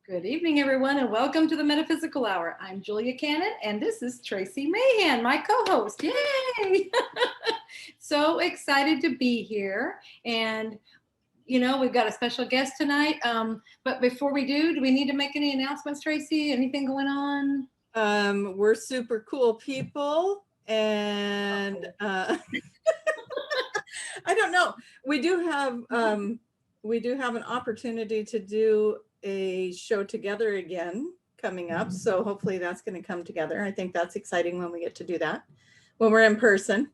Good evening, everyone, and welcome to the Metaphysical Hour. I'm Julia Cannon, and this is Tracie Mahan, my co-host. Yay! So excited to be here. And, you know, we've got a special guest tonight. But before we do we need to make any announcements, Tracie? Anything going on? We're super cool people, and I don't know. We do have an opportunity to do a show together again coming up. So hopefully that's going to come together. I think that's exciting when we get to do that when we're in person.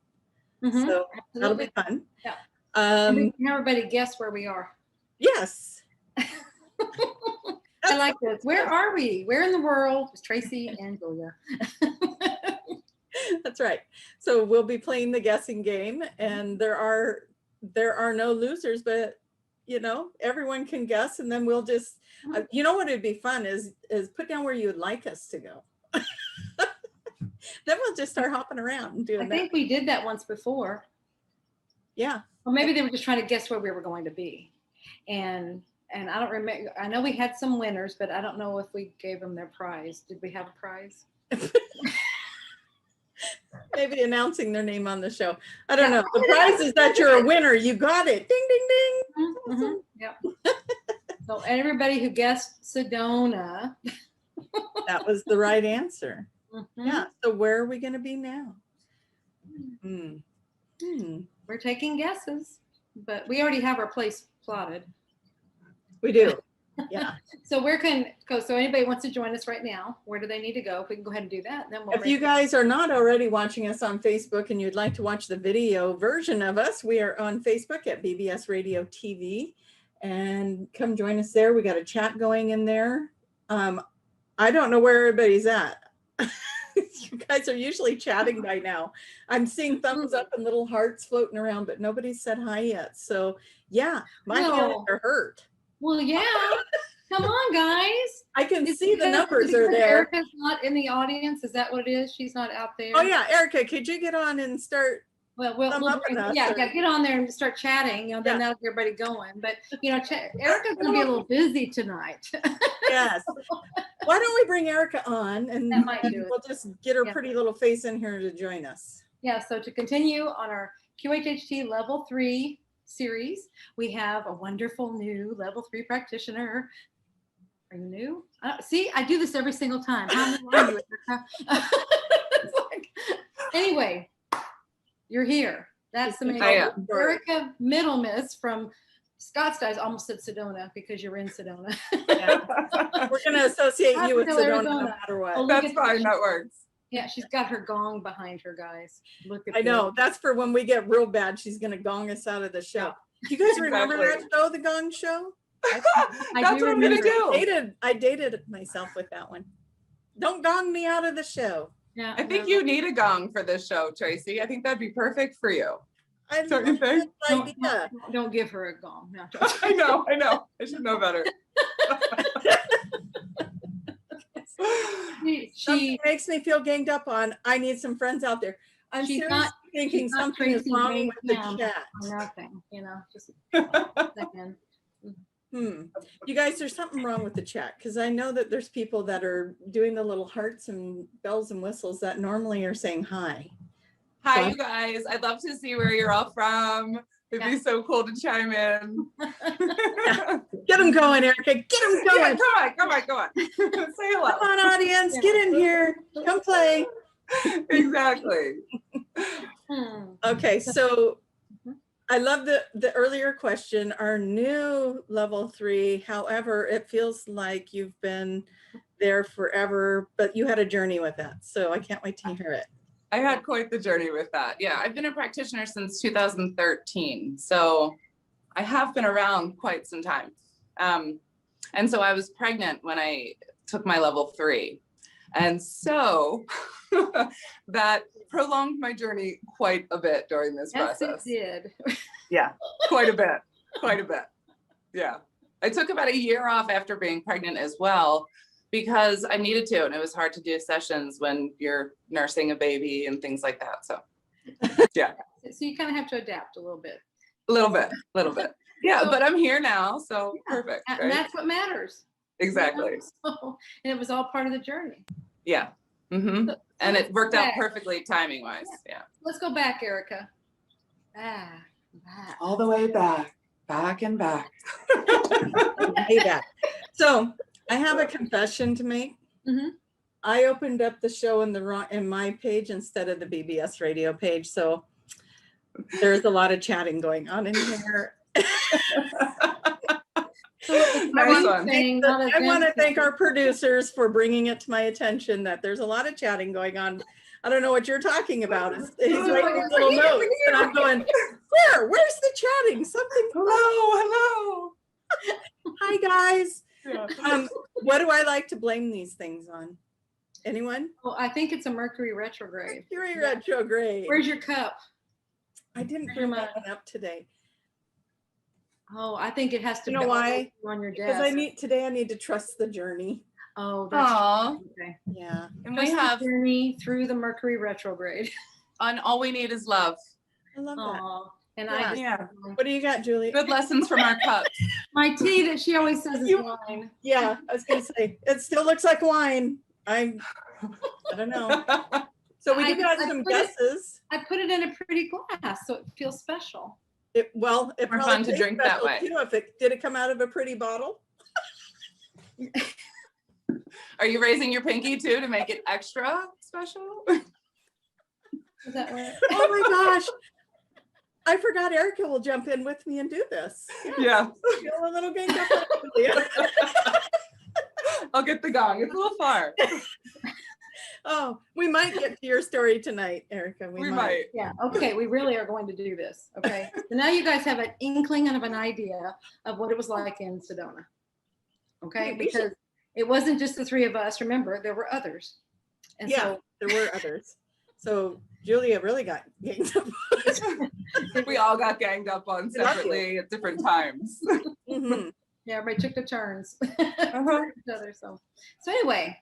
So that'll be fun. Yeah. Can everybody guess where we are? Yes. I like this. Where are we? Where in the world is Tracie and Julia? That's right. So we'll be playing the guessing game, and there are no losers, but you know, everyone can guess, and then we'll just you know what would be fun is put down where you would like us to go. Then we'll just start hopping around and doing that. I think we did that once before. Yeah. Well, maybe they were just trying to guess where we were going to be. And I don't remember. I know we had some winners, but I don't know if we gave them their prize. Did we have a prize? Maybe announcing their name on the show. I don't know. The prize is that you're a winner. You got it. Ding, ding, ding. Mm-hmm. Yep. So everybody who guessed Sedona. That was the right answer. Mm-hmm. Yeah. So where are we going to be now? We're taking guesses, but we already have our place plotted. We do. Yeah. So where can go? So anybody wants to join us right now, where do they need to go? If we can go ahead and do that, then we'll. If you guys are not already watching us on Facebook and you'd like to watch the video version of us, we are on Facebook at BBS Radio TV, and come join us there. We got a chat going in there. I don't know where everybody's at. You guys are usually chatting by now. I'm seeing thumbs up and little hearts floating around, but nobody's said hi yet. So yeah, my feelings are hurt. Well, yeah. Come on, guys. I can see the numbers are there. Erica's not in the audience. Is that what it is? She's not out there. Oh yeah, Erica, could you get on and start? Well, get on there and start chatting. You know, then that'll get everybody going. But you know, Erica's gonna be a little busy tonight. Yes. Why don't we bring Erica on and we'll just get her pretty little face in here to join us. Yeah. So to continue on our QHHT Level 3 series, we have a wonderful new Level 3 practitioner. Are you new? See, I do this every single time. How new are you, Erica? Anyway, you're here. That's the main thing. Erica Middlemiss from Scottsdale. I almost said Sedona because you're in Sedona. Yeah. We're going to associate you with Sedona no matter what. That's fine. That works. Yeah, she's got her gong behind her, guys. Look at I know. That's for when we get real bad. She's going to gong us out of the show. Do you guys remember that show, The Gong Show? That's what I'm going to do. I dated myself with that one. Don't gong me out of the show. Yeah, I think you need a gong for this show, Tracie. I think that'd be perfect for you. Don't you think? Don't give her a gong. No, I know. I should know better. She makes me feel ganged up on. I need some friends out there. I'm seriously thinking something is wrong with the chat. Nothing, you know, just a second. You guys, there's something wrong with the chat, because I know that there's people that are doing the little hearts and bells and whistles that normally are saying hi. Hi, you guys. I'd love to see where you're all from. It'd be so cool to chime in. Get them going, Erica. Get them going. Yeah, come on. Say hello. Come on, audience. Get in here. Come play. Exactly. Okay, so I love the earlier question, our new Level 3. However, it feels like you've been there forever, but you had a journey with that. So I can't wait to hear it. I had quite the journey with that. Yeah, I've been a practitioner since 2013. So I have been around quite some time. And so I was pregnant when I took my Level 3. And so that prolonged my journey quite a bit during this process. Yes, it did. Yeah, quite a bit. Yeah. I took about a year off after being pregnant as well, because I needed to, and it was hard to do sessions when you're nursing a baby and things like that. So, yeah. So you kind of have to adapt a little bit. A little bit. Yeah, but I'm here now, so perfect. And right? that's what matters. Exactly. So, and it was all part of the journey. Yeah. So And let's it worked go out back. perfectly timing wise. Yeah. Let's go back, Erica. Back. All the way back and back. Way back. So I have a confession to make. Mhm. I opened up the show in my page instead of the BBS radio page. So there's a lot of chatting going on in here. Nice one. I want to thank our producers for bringing it to my attention that there's a lot of chatting going on. I don't know what you're talking about. He's writing these little notes, and I'm going, where's the chatting? Something. Hello. Hi, guys. Yeah. What do I like to blame these things on? Anyone? Well, I think it's a Mercury retrograde. Mercury retrograde. Where's your cup? I didn't bring that one up today. Oh, I think it has to You know be why? on your Because desk. I need to trust the journey. Oh, that's Aww. okay. Yeah. And Trust we the have journey through the Mercury retrograde. on All We Need Is Love. I love that. Aw. And Yeah. I just, Yeah. What do you got, Julie? Good lessons from our cups. my tea that she always says is wine. Yeah, I was gonna say it still looks like wine. I don't know. So we do have some guesses. I put it in a pretty glass, so it feels special. It More probably fun to tastes drink that special, way. too, did it come out of a pretty bottle? Are you raising your pinky too to make it extra special? Is that right? Oh my gosh. I forgot Erica will jump in with me and do this. Yeah. Feel a little ganged up on Julia. I'll get the gong. It's a little far. Oh, we might get to your story tonight, Erica. We might. Yeah. Okay. We really are going to do this. Okay. So now you guys have an inkling of an idea of what it was like in Sedona. Okay. Because it wasn't just the three of us. Remember, there were others. And Yeah, there were others. So Julia really got ganged up. We all got ganged up on separately at different times. Mhm. yeah, everybody took the turns. Uh-huh. Each other. So anyway,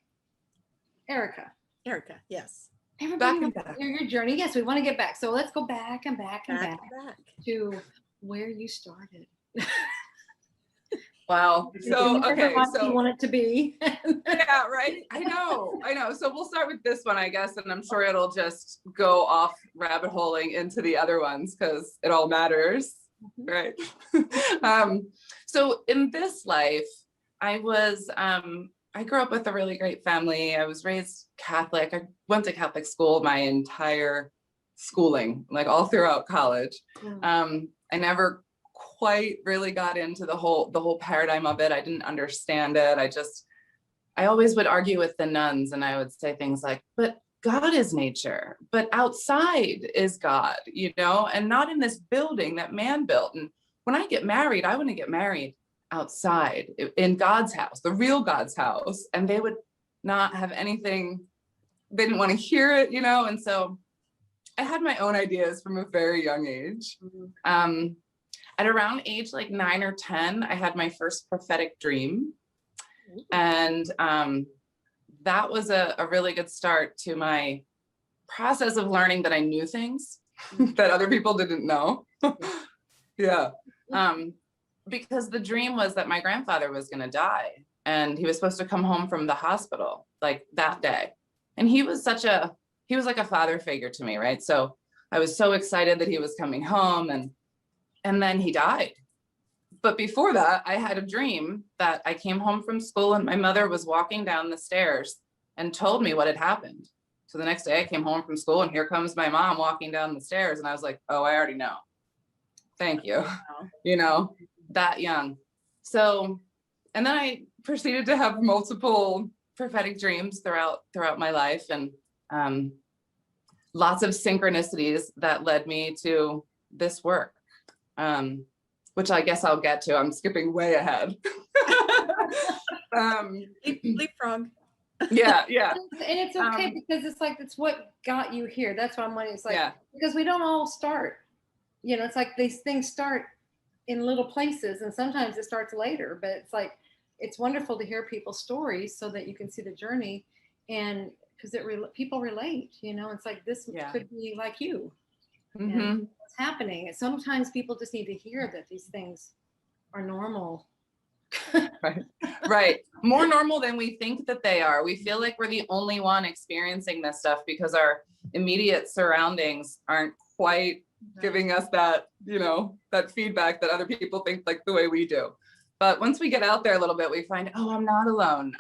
Erica. Erica, yes. Everybody Back and wants to back. hear your journey. Yes, we want to get back. So let's go back and back and Back back to back. to where you started. Wow. So, okay. What you So, want it to be. yeah, right. I know. So we'll start with this one, I guess, and I'm sure it'll just go off rabbit holing into the other ones because it all matters, right? So in this life, I grew up with a really great family. I was raised Catholic. I went to Catholic school my entire schooling, like all throughout college. I never quite really got into the whole paradigm of it. I didn't understand it. I always would argue with the nuns, and I would say things like, but God is nature, but outside is God, and not in this building that man built. And when I get married, I want to get married outside in God's house, the real God's house. And they would not have anything, they didn't want to hear it, and so I had my own ideas from a very young age. At around age like 9 or 10, I had my first prophetic dream. And that was a really good start to my process of learning that I knew things that other people didn't know. Yeah. Because the dream was that my grandfather was going to die, and he was supposed to come home from the hospital like that day. And he was like a father figure to me, right? So I was so excited that he was coming home, and then he died. But before that, I had a dream that I came home from school and my mother was walking down the stairs and told me what had happened. So the next day I came home from school and here comes my mom walking down the stairs, and I was like, oh, I already know. Thank you. Wow. That young. So, and then I proceeded to have multiple prophetic dreams throughout my life, and lots of synchronicities that led me to this work, which I guess I'll get to. I'm skipping way ahead. Leapfrog. Yeah. And it's okay because it's what got you here. That's what I'm wondering. It's like, because we don't all start, it's like these things start in little places, and sometimes it starts later, but it's like, it's wonderful to hear people's stories so that you can see the journey, and because people relate, it's like, this could be like you. And what's happening. Sometimes people just need to hear that these things are normal. Right. Right. More normal than we think that they are. We feel like we're the only one experiencing this stuff because our immediate surroundings aren't quite giving us that, you know, that feedback that other people think like the way we do. But once we get out there a little bit, we find, oh, I'm not alone.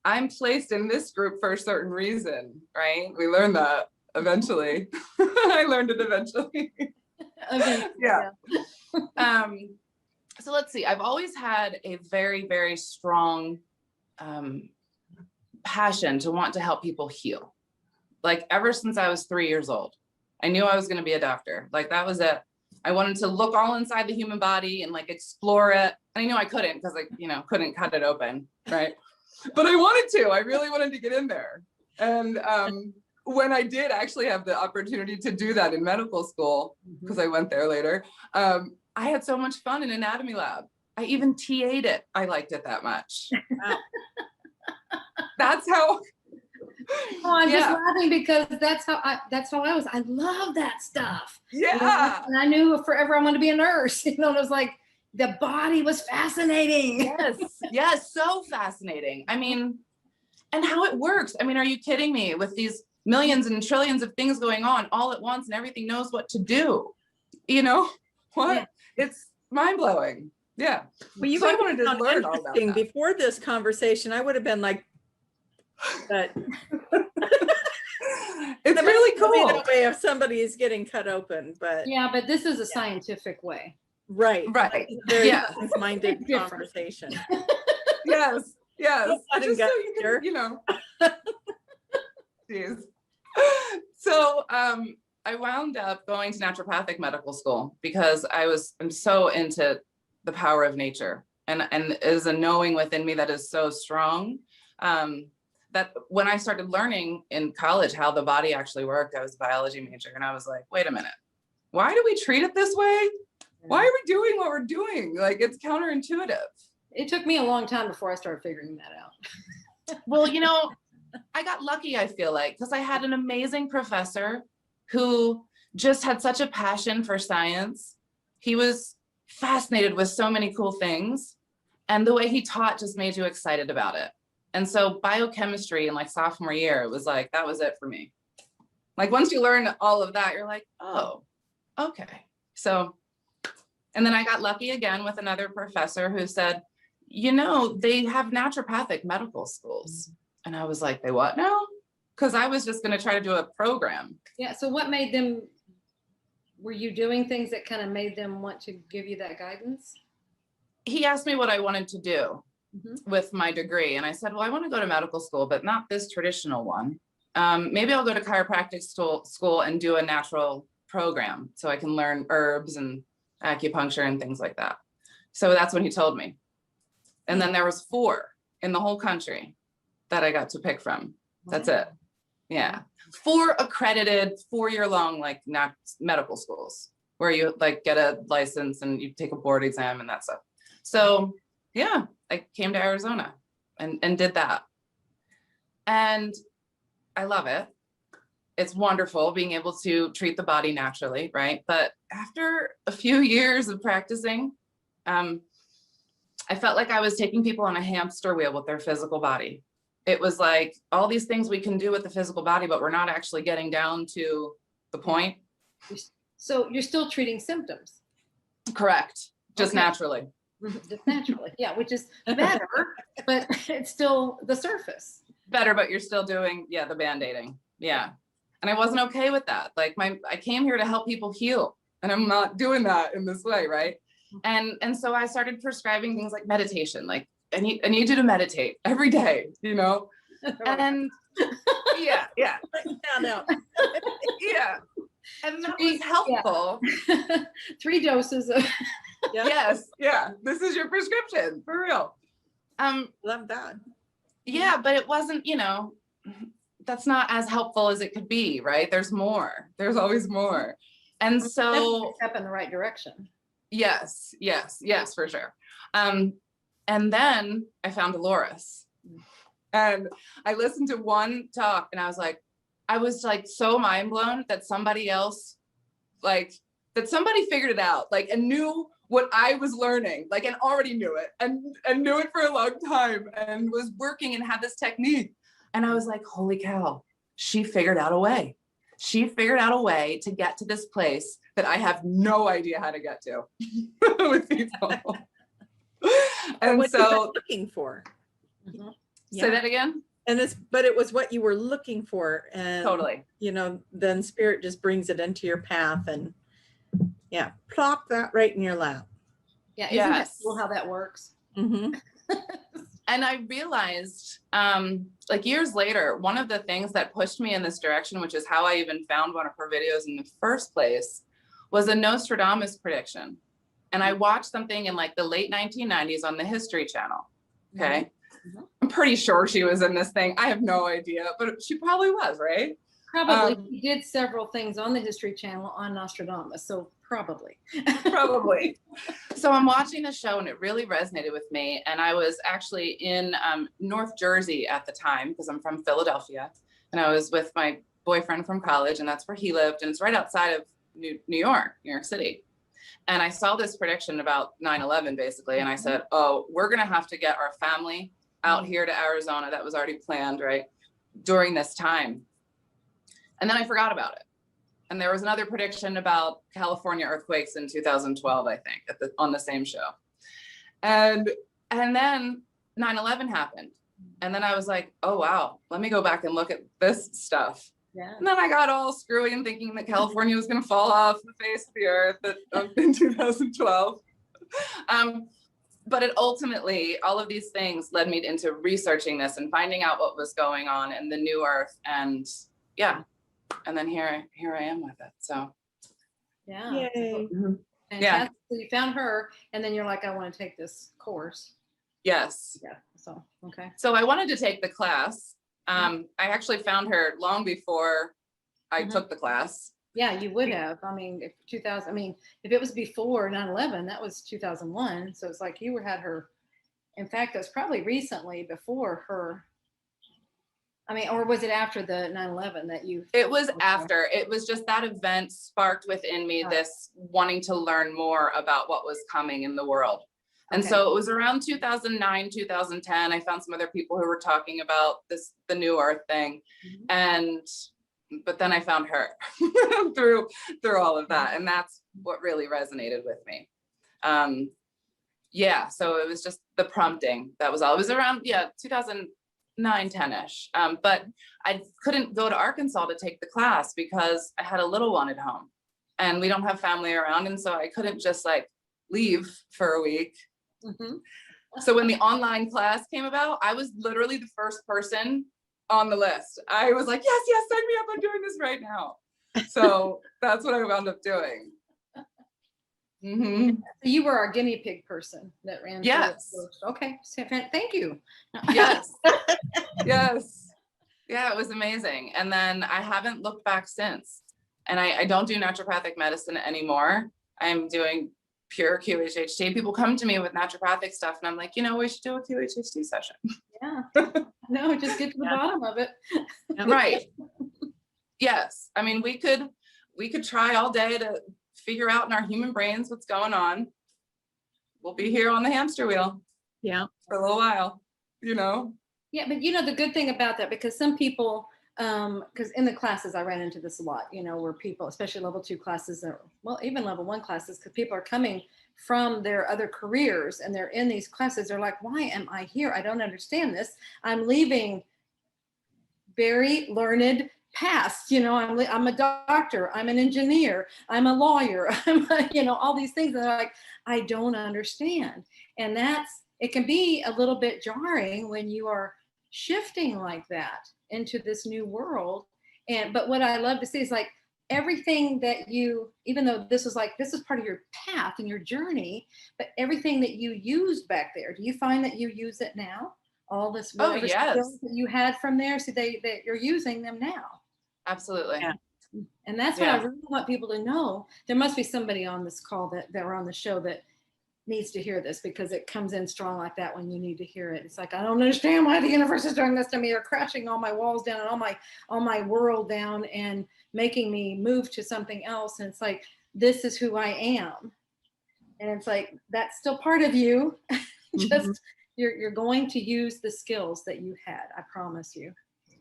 I'm placed in this group for a certain reason, right? We learn that eventually. I learned it eventually. Yeah. So let's see. I've always had a very, very strong passion to want to help people heal. Like ever since I was 3 years old, I knew I was going to be a doctor. Like that was it. I wanted to look all inside the human body and like explore it. And I knew I couldn't because I, you know, couldn't cut it open, right? But I wanted to. I really wanted to get in there. And when I did actually have the opportunity to do that in medical school, because I went there later, I had so much fun in anatomy lab. I even TA'd it. I liked it that much. Wow. That's how. Oh, I'm just laughing because that's how I was. I love that stuff. Yeah. You know? And I knew forever I wanted to be a nurse. You know, it was like the body was fascinating. Yes. Yes. So fascinating. I mean, and how it works. I mean, are you kidding me? With these millions and trillions of things going on all at once and everything knows what to do. You know what? Yeah. It's mind blowing. Yeah. Well, you guys wanted to learn all about that. Before this conversation, I would have been like, but it's really cool. The way if somebody is getting cut open, but yeah, but this is a scientific way. Right. Right. Very minded conversation. Yes. Yes. Just so you can, you know. Jeez. So I wound up going to naturopathic medical school because I'm so into the power of nature, and is a knowing within me that is so strong. That when I started learning in college how the body actually worked, I was a biology major, and I was like, wait a minute, why do we treat it this way? Why are we doing what we're doing? Like, it's counterintuitive. It took me a long time before I started figuring that out. Well, you know, I got lucky, I feel like, because I had an amazing professor who just had such a passion for science. He was fascinated with so many cool things, and the way he taught just made you excited about it. And so biochemistry in like sophomore year, it was like, that was it for me. Like once you learn all of that, you're like, oh, okay. So, and then I got lucky again with another professor who said, you know, they have naturopathic medical schools. And I was like, they what now? Because I was just going to try to do a program. Yeah. So what made them, were you doing things that kind of made them want to give you that guidance? He asked me what I wanted to do with my degree. And I said, well, I want to go to medical school, but not this traditional one. Maybe I'll go to chiropractic school and do a natural program so I can learn herbs and acupuncture and things like that. So that's what he told me. And then there was 4 in the whole country that I got to pick from. That's it. Yeah. 4 accredited 4-year-long like medical schools where you like get a license and you take a board exam and that stuff. So yeah, I came to Arizona and did that. And I love it. It's wonderful being able to treat the body naturally, right? But after a few years of practicing, I felt like I was taking people on a hamster wheel with their physical body. It was like all these things we can do with the physical body, but we're not actually getting down to the point. So you're still treating symptoms? Correct. Just naturally. Just naturally, yeah, which is better, but it's still the surface. Better, but you're still doing, the band-aiding. Yeah. And I wasn't okay with that. Like I came here to help people heal, and I'm not doing that in this way, right? And so I started prescribing things like meditation. Like I need you to meditate every day, you know? And yeah. Yeah. And that was helpful. 3 doses of Yes. Yeah. This is your prescription for real. Love that. Yeah, but it wasn't, you know, that's not as helpful as it could be, right? There's more. There's always more. And so step in the right direction. Yes, for sure. And then I found Dolores, and I listened to one talk, and I was like so mind blown that somebody else, like that somebody figured it out, like, and knew what I was learning, like, and already knew it and knew it for a long time and was working and had this technique. And I was like, holy cow, she figured out a way. She figured out a way to get to this place that I have no idea how to get to with people. And what so you were looking for. Mhm. say that again. And but it was what you were looking for. And Totally. you know, then spirit just brings it into your path and yeah, plop that right in your lap. Yeah, isn't that Yes. cool how that works? Mm-hmm. And I realized, like years later, one of the things that pushed me in this direction, which is how I even found one of her videos in the first place, was a Nostradamus prediction. And I watched something in like the late 1990s on the History Channel. Okay. Mhm. I'm pretty sure she was in this thing. I have no idea, but she probably was, right? Probably. He did several things on the History Channel on Nostradamus, so probably. Probably. So I'm watching the show and it really resonated with me. And I was actually in North Jersey at the time because I'm from Philadelphia. And I was with my boyfriend from college and that's where he lived. And it's right outside of New York City. And I saw this prediction about 9/11 basically. And I said, oh, we're going to have to get our family out here to Arizona. That was already planned, right? During this time. And then I forgot about it. And there was another prediction about California earthquakes in 2012, I think, on the same show. And then 9/11 happened. And then I was like, oh, wow, let me go back and look at this stuff. Yeah. And then I got all screwy and thinking that California was going to fall off the face of the earth in 2012. But it ultimately, all of these things led me into researching this and finding out what was going on in the new earth. And yeah. And then here I am with it. So Yeah. Yay. Yeah. So you found her and then you're like, I want to take this course. Yes. Yeah. So, okay. So I wanted to take the class. I actually found her long before I took the class. Yeah, you would have. I mean, if it was before 9/11, that was 2001. So it's like you had her. In fact, it was probably recently before her. I mean, or was it after the 9/11 that you? It was after. It was just that event sparked within me this wanting to learn more about what was coming in the world. And so it was around 2009, 2010. I found some other people who were talking about the new earth thing. But then I found her through all of that. And that's what really resonated with me. Yeah, so it was just the prompting. That was all. It was around, 2009, 10-ish. But I couldn't go to Arkansas to take the class because I had a little one at home and we don't have family around. And so I couldn't just like leave for a week. So when the online class came about, I was literally the first person on the list. I was like, yes, sign me up. I'm doing this right now. So that's what I wound up doing. So you were our guinea pig person that ran. Yes. Okay. Thank you. Yes. Yes. Yeah, it was amazing. And then I haven't looked back since. And I don't do naturopathic medicine anymore. I'm doing pure QHHT. People come to me with naturopathic stuff and I'm like, we should do a QHHT session. Yeah. No, just get to the bottom of it. Right. Yes. I mean, we could try all day to figure out in our human brains what's going on. We'll be here on the hamster wheel. Yeah. For a little while, Yeah, but the good thing about that, because some people, because in the classes I ran into this a lot, where people, especially level 2 classes, or well, even level 1 classes, because people are coming from their other careers and they're in these classes. They're like, why am I here? I don't understand this. I'm leaving very learned past, I'm a doctor, I'm an engineer, I'm a lawyer, all these things. And they're like, I don't understand. And it can be a little bit jarring when you are shifting like that into this new world. But what I love to see is like everything that you, even though this is part of your path and your journey, but everything that you used back there, do you find that you use it now? All this skills that you had from there, so that you're using them now. Absolutely. Yeah. And that's what I really want people to know. There must be somebody on this call that are on the show that needs to hear this, because it comes in strong like that when you need to hear it. It's like, I don't understand why the universe is doing this to me, or crashing all my walls down and all my world down and making me move to something else. And it's like, this is who I am. And it's like, that's still part of you. Just Mhm. you're going to use the skills that you had. I promise you.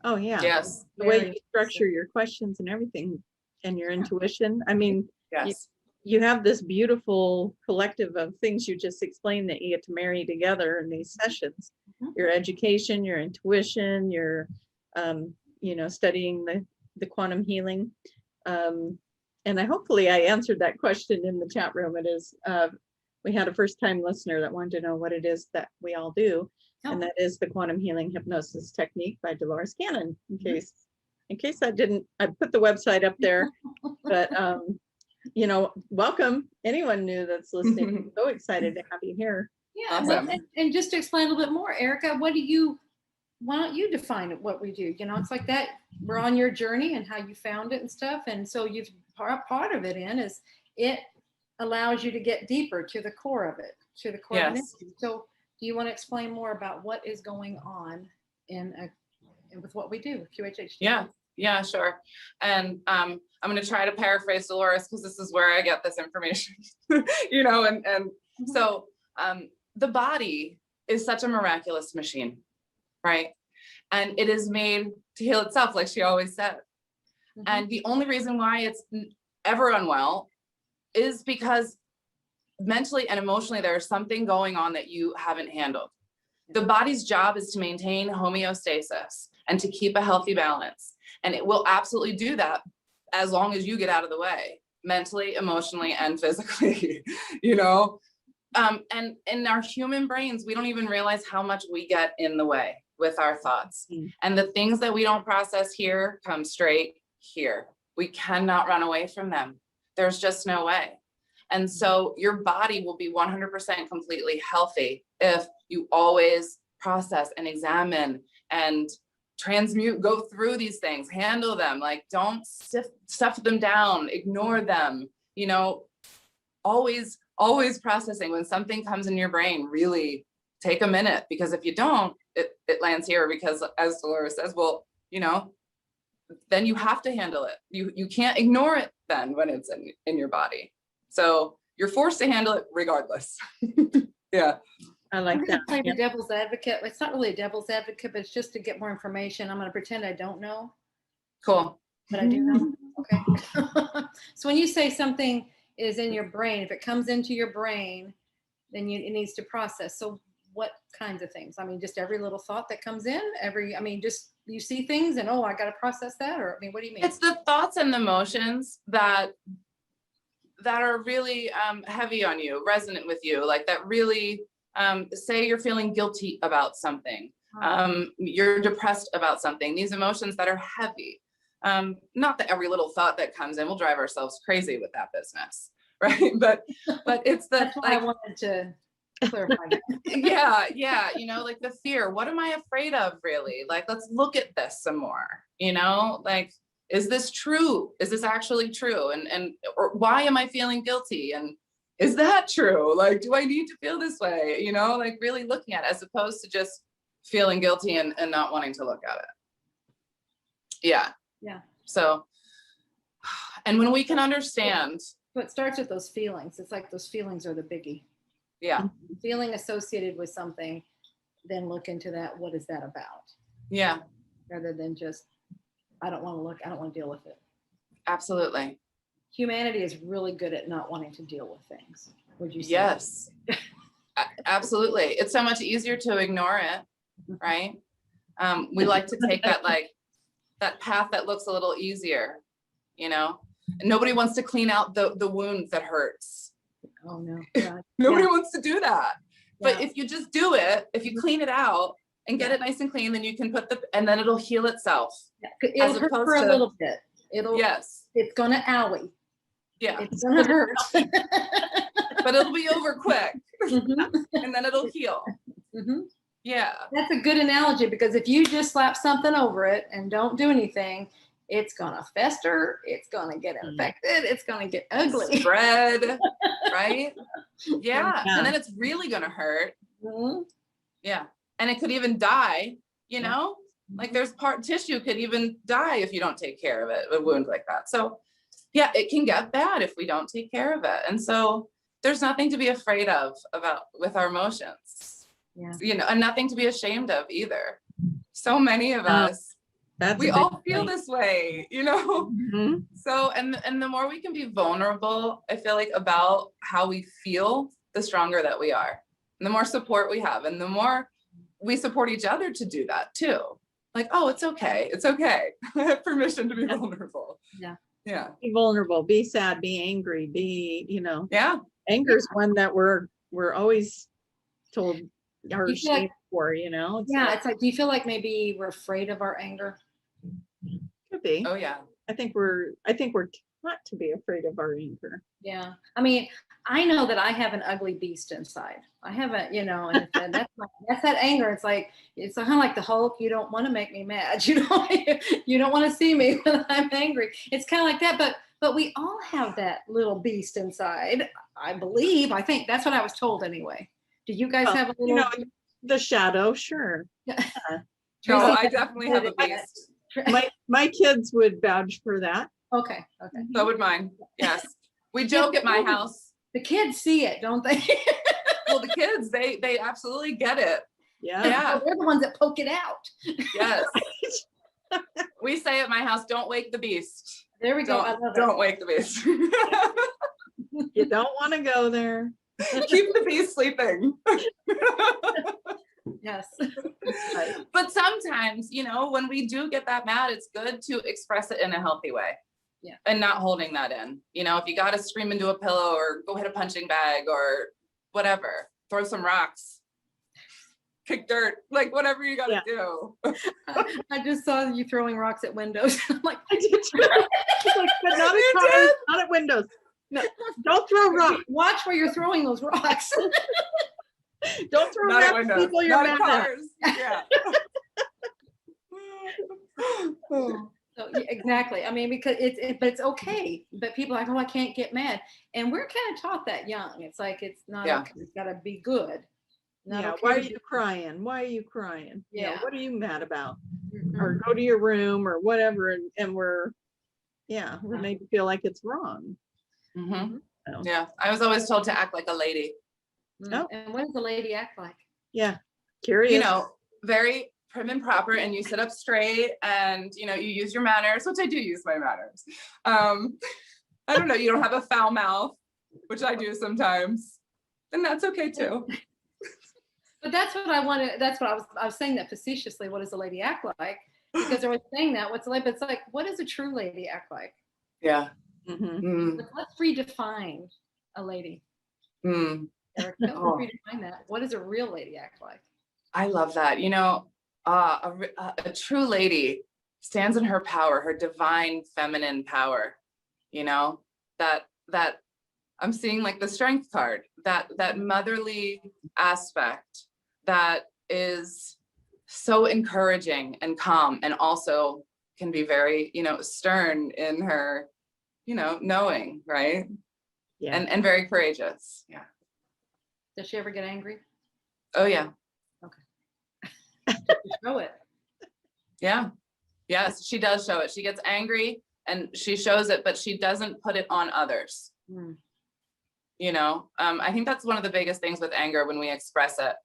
Oh, yeah. Yes. The way Very you structure your questions and everything and your intuition. I mean, Yes. you have this beautiful collective of things you just explained that you get to marry together in these sessions. Mhm. Your education, your intuition, your, studying the quantum healing. And hopefully I answered that question in the chat room. It is, we had a first time listener that wanted to know what it is that we all do. And that is the quantum healing hypnosis technique by Dolores Cannon. In case I didn't, I put the website up there, but welcome anyone new that's listening. I'm so excited to have you here. Yeah. Awesome. And just to explain a little bit more, Erica, why don't you define what we do? It's like that we're on your journey and how you found it and stuff. And so you've part of it is it allows you to get deeper to the core of it, to the core of it. So do you want to explain more about what is going on with what we do with QHHT? Yeah, sure. And I'm going to try to paraphrase Dolores because this is where I get this information, so the body is such a miraculous machine, right? And it is made to heal itself, like she always said. And the only reason why it's ever unwell is because mentally and emotionally, there's something going on that you haven't handled. The body's job is to maintain homeostasis and to keep a healthy balance. And it will absolutely do that as long as you get out of the way, mentally, emotionally, and physically, and in our human brains, we don't even realize how much we get in the way with our thoughts. And the things that we don't process here come straight here. We cannot run away from them. There's just no way. And so your body will be 100% completely healthy if you always process and examine and transmute, go through these things, handle them, like don't stuff them down, ignore them, always processing. When something comes in your brain, really take a minute, because if you don't, it lands here, because as Dolores says, then you have to handle it. You can't ignore it then when it's in your body. So you're forced to handle it regardless. Yeah. I like that. Play the devil's advocate. It's not really a devil's advocate, but it's just to get more information. I'm going to pretend I don't know. Cool. But I do know. Okay. So when you say something is in your brain, if it comes into your brain, then it needs to process. So what kinds of things? I mean, just every little thought that comes in, just you see things and, I got to process that? Or, what do you mean? It's the thoughts and the emotions that are really heavy on you, resonant with you, like that really, say you're feeling guilty about something, you're depressed about something, these emotions that are heavy. Not that every little thought that comes in will drive ourselves crazy with that business, right? But it's that's why I wanted to clarify that. yeah, like the fear. What am I afraid of, really? Like, let's look at this some more. Like, is this true? Is this actually true? Or why am I feeling guilty? And is that true? Like, do I need to feel this way? Like really looking at it, as opposed to just feeling guilty and not wanting to look at it. Yeah. So, and when we can understand. So it starts with those feelings. It's like those feelings are the biggie. Yeah. Feeling associated with something, then look into that. What is that about? Yeah. Rather than just, I don't want to look, I don't want to deal with it. Absolutely. Humanity is really good at not wanting to deal with things. Would you say? Yes. Absolutely. It's so much easier to ignore it, right? We like to take that path that looks a little easier, Nobody wants to clean out the wound that hurts. Oh no. God. Nobody wants to do that. Yeah. But if you just do it, if you clean it out and get it nice and clean, then you can and then it'll heal itself. Yeah. It'll hurt for a little bit. It's gonna owie. Yeah. It's gonna hurt. But it'll be over quick. And then it'll heal. Yeah. That's a good analogy, because if you just slap something over it and don't do anything, it's gonna fester, it's gonna get infected, it's gonna get ugly. Spread, right? Yeah. And then it's really gonna hurt. Yeah. And it could even die, like there's tissue could even die if you don't take care of it, a wound like that. So yeah, it can get bad if we don't take care of it. And so there's nothing to be afraid of about with our emotions, you know, and nothing to be ashamed of either. So many of us, we all feel this way, you know? Mm-hmm. So, and the more we can be vulnerable, I feel like, about how we feel, the stronger that we are. And the more support we have, and the more we support each other to do that too. Like, oh, it's okay. It's okay. I have permission to be vulnerable. Yeah. Yeah. Be vulnerable, be sad, be angry, be, you know. Yeah. Anger is one that we're always told or You feel ashamed like- for, you know. It's like, do you feel like maybe we're afraid of our anger? Could be. Oh yeah. I think we're taught to be afraid of our anger. Yeah. I mean, I know that I have an ugly beast inside. I haven't, you know, and that's that anger. It's like, it's kind of like the Hulk. You don't want to make me mad. You don't want to see me when I'm angry. It's kind of like that, but we all have that little beast inside. I believe, I think that's what I was told anyway. Do you guys have a little? You know, the shadow, sure. Yeah. No, Tracie, I definitely have a beast. My kids would vouch for that. Okay. So would mine. Yes. We joke at my house. The kids see it, don't they? Well, the kids, they absolutely get it. Yeah. Yeah. They're the ones that poke it out. Yes. We say at my house, don't wake the beast. There we go. I love it. Don't wake the beast. You don't want to go there. Keep the beast sleeping. Yes. But sometimes, you know, when we do get that mad, it's good to express it in a healthy way. Yeah. And not holding that in. You know, if you got to scream into a pillow or go hit a punching bag or whatever, throw some rocks, kick dirt, like whatever you got to do. I just saw you throwing rocks at windows. I'm like, I did too. Like, but not at cars, not at windows. No, don't throw rocks. watch where you're throwing those rocks. Don't throw Not at rocks at windows, people you're not at mad at. cars. Yeah. So, yeah, exactly. I mean, because but it's okay. But people are like, oh, I can't get mad. And we're kind of taught that young. It's like, it's not okay. It's got to be good. Not Yeah. okay Why are to you crying? Why are you crying? You know, Yeah. what are you mad about? Mhm. Or go to your room or whatever. And we're made to feel like it's wrong. Mhm. So, Yeah. I was always told to act like a lady. Oh. And what does a lady act like? yeah. Curious. You know, very prim and proper, and you sit up straight and, you know, you use your manners, which I do use my manners. I don't know, you don't have a foul mouth, which I do sometimes, and that's okay too. But that's what I wanted. That's what I was saying that facetiously. What does a lady act like? Because I was saying that. What's a lady? But it's like, what does a true lady act like? Yeah. Mm-hmm. Let's redefine a lady. Mm. Eric, let's redefine that. What does a real lady act like? I love that. You know, a true lady stands in her power, her divine feminine power. You know, that I'm seeing like the strength card, that motherly aspect that is so encouraging and calm, and also can be very, you know, stern in her, you know, knowing, right? Yeah. And very courageous. Yeah. Does she ever get angry? Oh yeah. Show it. Yeah. Yes, she does show it. She gets angry and she shows it, but she doesn't put it on others. You know, I think that's one of the biggest things with anger when we express it.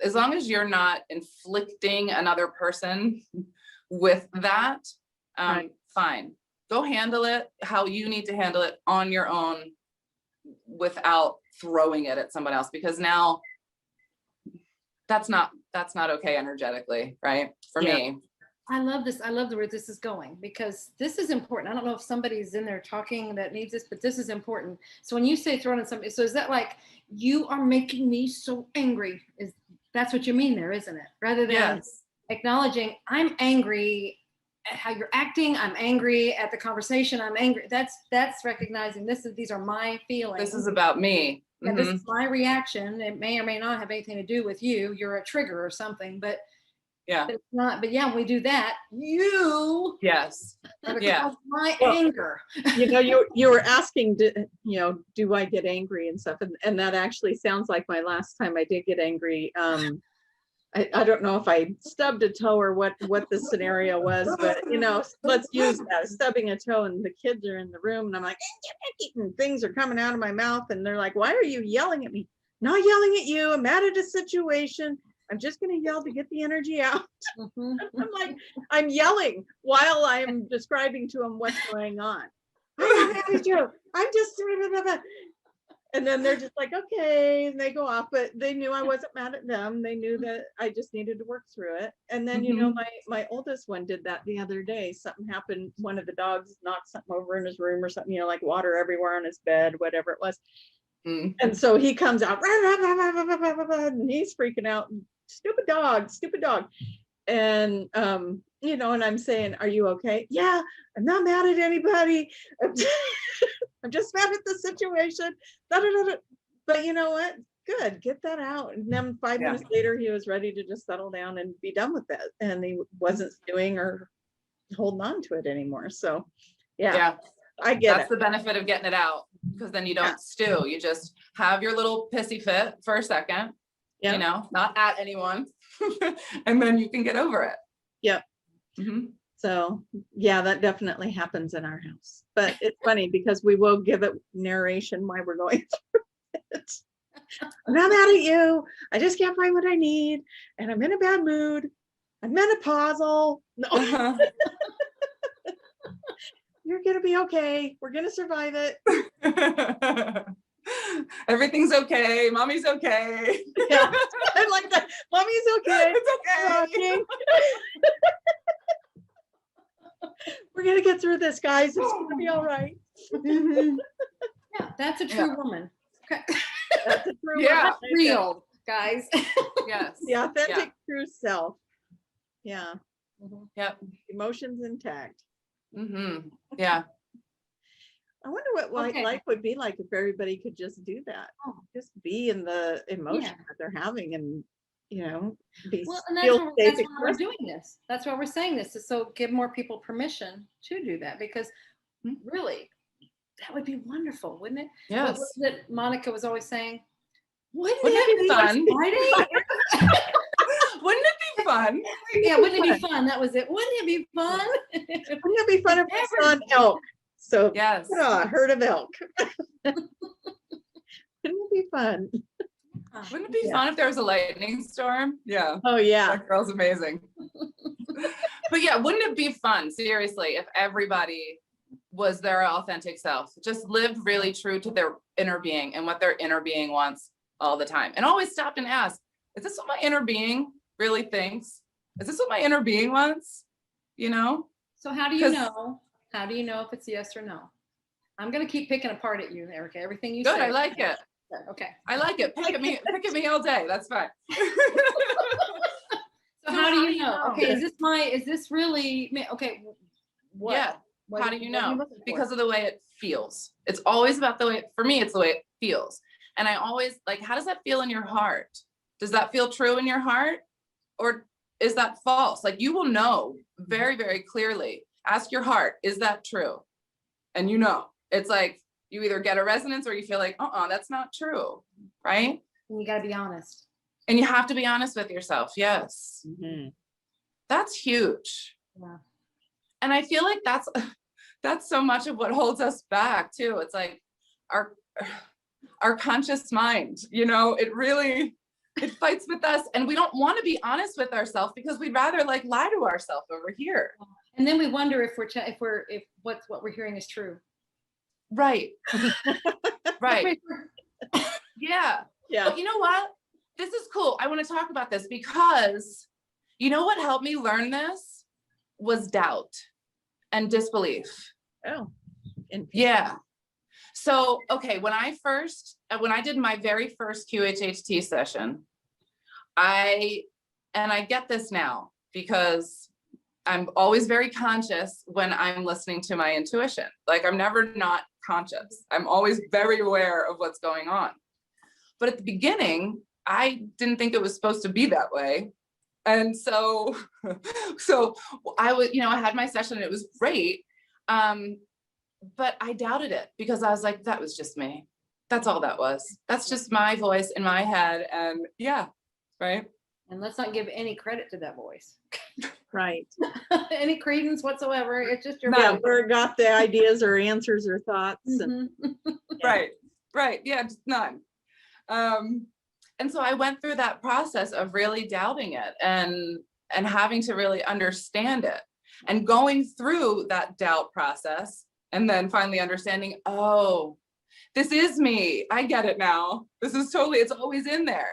As long as you're not inflicting another person with that, Right. fine. Go handle it how you need to handle it on your own without throwing it at someone else, because now that's not okay energetically, right? For me. I love this. I love the where this is going, because this is important. I don't know if somebody's in there talking that needs this, but this is important. So when you say throwing at somebody, so is that like, you are making me so angry? That's what you mean there, isn't it? Rather than Yes. acknowledging, I'm angry at how you're acting. I'm angry at the conversation. I'm angry. That's recognizing these are my feelings. This is about me. And this is my reaction. It may or may not have anything to do with you. You're a trigger or something, but Yeah. it's not. But yeah, when we do that, you Yes. are the Yeah. cause of my Well, anger. You know, you were asking, you know, do I get angry and stuff? And that actually sounds like my last time I did get angry. I don't know if I stubbed a toe or what the scenario was, but you know, let's use that, stubbing a toe, and the kids are in the room and I'm like, and things are coming out of my mouth and they're like, why are you yelling at me? Not yelling at you. I'm mad at a situation. I'm just going to yell to get the energy out. I'm like, I'm yelling while I'm describing to them what's going on. I'm not mad at you. I'm just, and then they're just like, okay, and they go off, but they knew I wasn't mad at them. They knew that I just needed to work through it. And then, you know, my oldest one did that the other day. Something happened. One of the dogs knocked something over in his room or something, you know, like water everywhere on his bed, whatever it was. And so he comes out and he's freaking out. Stupid dog, stupid dog. And, you know, and I'm saying, are you okay? Yeah, I'm not mad at anybody. I'm just mad at the situation. But you know what? Good, get that out. And then 5 minutes later, he was ready to just settle down and be done with it. And he wasn't stewing or holding on to it anymore. So yeah. I get That's the benefit of getting it out, because then you don't stew. You just have your little pissy fit for a second, you know, not at anyone, and then you can get over it. Yep. So yeah, that definitely happens in our house. But it's funny because we will give it narration while we're going through it. I'm not mad at you. I just can't find what I need, and I'm in a bad mood. I'm menopausal. No. You're gonna be okay. We're gonna survive it. Everything's okay. Mommy's okay. Yeah, I like that. Mommy's okay. It's okay. We're gonna get through this, guys. It's gonna be all right. Yeah, that's a true woman. That's a true woman. Real, guys. Yes. The authentic true self. Yeah. Yep. Emotions intact. Yeah. I wonder what life would be like if everybody could just do that. Just be in the emotion that they're having, and you know, be and that's why we're doing this. That's why we're saying this, is so give more people permission to do that, because really, that would be wonderful, wouldn't it? Yes. What was it Monica was always saying? Wouldn't it be fun? Wouldn't it be fun? Yeah, wouldn't it be fun? That was it. Wouldn't it be fun? Wouldn't it be fun if we saw an elk? So yes, a herd of elk. Wouldn't it be fun? Wouldn't it be fun if there was a lightning storm? Yeah. Oh yeah. That girl's amazing. But yeah, wouldn't it be fun, seriously, if everybody was their authentic self, just lived really true to their inner being and what their inner being wants all the time, and always stopped and asked, is this what my inner being really thinks? Is this what my inner being wants? You know? So how do you know? How do you know if it's yes or no? I'm going to keep picking apart at you, Erica. Everything you say. Good, I like it. Okay. I like it. Pick at me all day. That's fine. So how do you know? Okay, is this really, okay. What? Yeah. How do you know? Because of the way it feels. It's always about the way, for me, it's the way it feels. And I always like, how does that feel in your heart? Does that feel true in your heart? Or is that false? Like, you will know very, very clearly. Ask your heart, is that true? And you know, it's like, you either get a resonance or you feel like, that's not true, right? And you got to be honest. And you have to be honest with yourself. Yes. That's huge. Yeah. And I feel like that's so much of what holds us back too. It's like our conscious mind, you know, it fights with us, and we don't want to be honest with ourselves because we'd rather like lie to ourselves over here. And then we wonder if what we're hearing is true. Right. Right. Yeah. Yeah. But you know what? This is cool. I want to talk about this because you know what helped me learn this was doubt and disbelief. Oh. Yeah. So, okay, when I did my very first QHHT session, I get this now because I'm always very conscious when I'm listening to my intuition. Like, I'm never not conscious. I'm always very aware of what's going on. But at the beginning, I didn't think it was supposed to be that way. And so I was, I had my session and it was great. But I doubted it because I was like, that was just me. That's all that was. That's just my voice in my head. And yeah, right. And let's not give any credit to that voice. Right. Any credence whatsoever. It's just your Yeah, voice. where it got the ideas or answers or thoughts. And, Right. Yeah, just none. And so I went through that process of really doubting it and having to really understand it, and going through that doubt process, and then finally understanding, oh, this is me. I get it now. This is totally, it's always in there.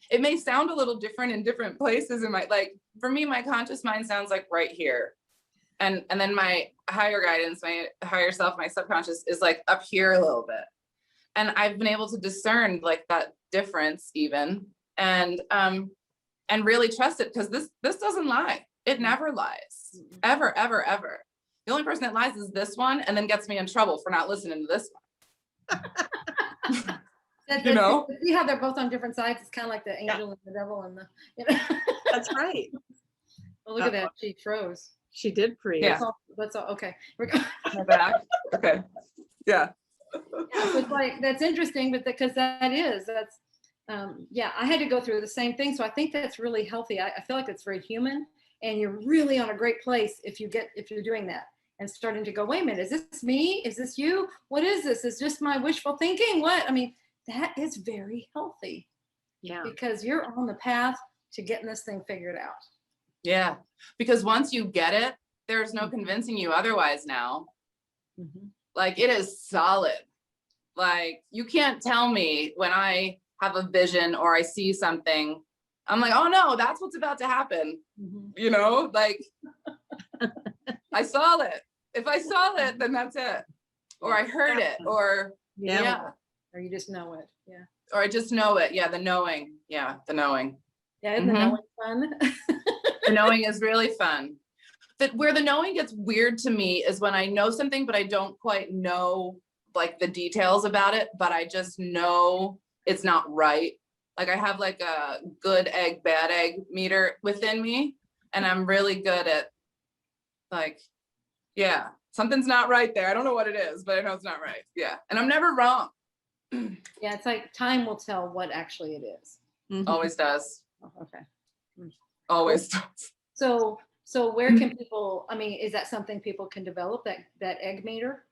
It may sound a little different in different places in my, like, for me, my conscious mind sounds like right here. And then my higher guidance, my higher self, my subconscious is like up here a little bit. And I've been able to discern like that difference even, and really trust it, because this doesn't lie. It never lies, ever, ever, ever. The only person that lies is this one, and then gets me in trouble for not listening to this one. You know, see how they're both on different sides. It's kind of like the angel and the devil and the, you know. that's right. Well, look at that. She froze. She did freeze. Yeah. That's all. Okay. We're going. my back. Okay. Yeah. Yeah, so it's like, that's interesting, but because that's yeah, I had to go through the same thing. So I think that's really healthy. I feel like it's very human, and you're really on a great place if you're doing that and starting to go, wait a minute, is this me? Is this you? What is this? Is just my wishful thinking? What? I mean, that is very healthy. Yeah. Because you're on the path to getting this thing figured out. Yeah. Because once you get it, there's no convincing you otherwise now. Like, it is solid. Like, you can't tell me when I have a vision or I see something, I'm like, oh no, that's what's about to happen. You know, like, I saw it. If I saw it, then that's it. Or I heard it, or yeah. Or you just know it. Yeah. Or I just know it. Yeah, the knowing. Yeah, the knowing. Yeah, isn't the knowing fun? The knowing is really fun. But where the knowing gets weird to me is when I know something, but I don't quite know like the details about it, but I just know it's not right. Like, I have like a good egg, bad egg meter within me, and I'm really good at like, yeah, something's not right there. I don't know what it is, but I know it's not right. Yeah, and I'm never wrong. Yeah, it's like time will tell what actually it is. Always does. Oh, okay. Always does. So where can people, I mean, is that something people can develop, that egg meter?